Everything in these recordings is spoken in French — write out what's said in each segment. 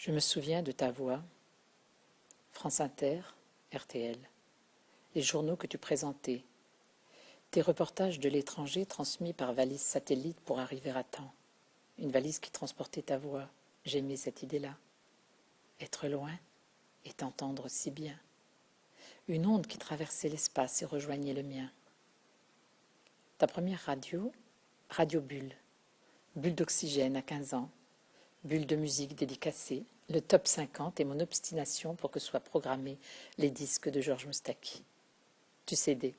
Je me souviens de ta voix, France Inter, RTL, les journaux que tu présentais, tes reportages de l'étranger transmis par valise satellite pour arriver à temps, une valise qui transportait ta voix. J'aimais cette idée-là. Être loin et t'entendre si bien. Une onde qui traversait l'espace et rejoignait le mien. Ta première radio, Radio Bulle. Bulle d'oxygène à 15 ans. Bulle de musique dédicacée. Le top 50 et mon obstination pour que soient programmés les disques de Georges Moustaki. Tu cédais.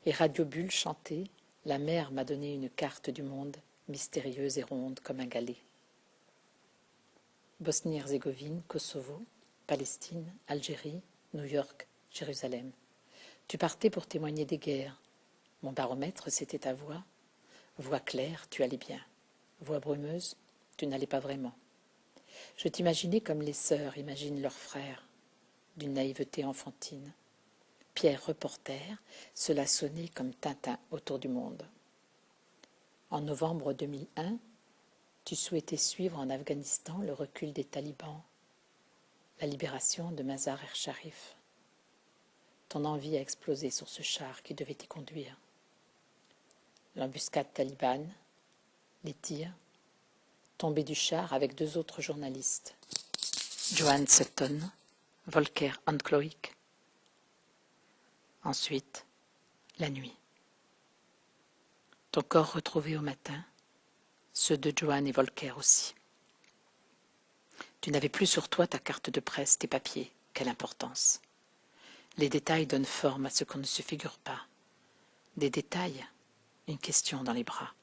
Et Radio Bulle chantait « La mer m'a donné une carte du monde, mystérieuse et ronde comme un galet ». Bosnie-Herzégovine, Kosovo, Palestine, Algérie, New York, Jérusalem. Tu partais pour témoigner des guerres. Mon baromètre, c'était ta voix. Voix claire, tu allais bien. Voix brumeuse, tu n'allais pas vraiment. Je t'imaginais comme les sœurs imaginent leurs frères, d'une naïveté enfantine. Pierre reporter, cela sonnait comme Tintin autour du monde. En novembre 2001, tu souhaitais suivre en Afghanistan le recul des talibans, la libération de Mazar-e-Sharif. Ton envie a explosé sur ce char qui devait t'y conduire. L'embuscade talibane, les tirs, tombé du char avec 2 autres journalistes, Johan Sutton, Volker Handkloik. Ensuite, la nuit. Ton corps retrouvé au matin, ceux de Johan et Volker aussi. Tu n'avais plus sur toi ta carte de presse, tes papiers. Quelle importance. Les détails donnent forme à ce qu'on ne se figure pas. Des détails, une question dans les bras.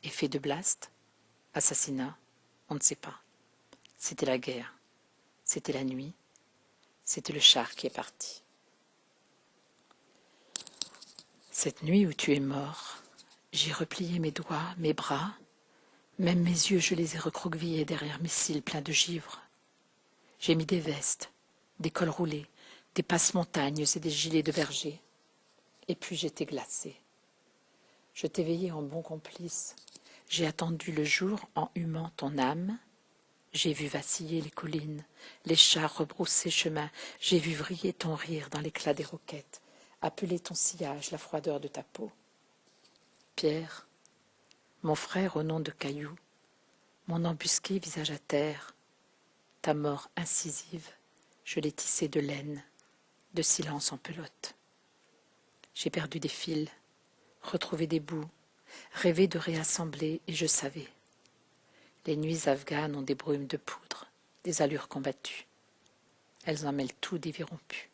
Effet de blast, assassinat, on ne sait pas. C'était la guerre, c'était la nuit, c'était le char qui est parti. Cette nuit où tu es mort, j'ai replié mes doigts, mes bras, même mes yeux je les ai recroquevillés derrière mes cils pleins de givre. J'ai mis des vestes, des cols roulés, des passe-montagnes et des gilets de berger. Et puis j'étais glacée. Je t'ai veillé en bon complice. J'ai attendu le jour en humant ton âme. J'ai vu vaciller les collines, les chars rebrousser chemin. J'ai vu vriller ton rire dans l'éclat des roquettes, appeler ton sillage la froideur de ta peau. Pierre, mon frère au nom de Caillou, mon embusqué visage à terre, ta mort incisive, je l'ai tissée de laine, de silence en pelote. J'ai perdu des fils, retrouvé des bouts, rêvé de réassembler, et je savais. Les nuits afghanes ont des brumes de poudre, des allures combattues. Elles en mêlent tout des vies rompues.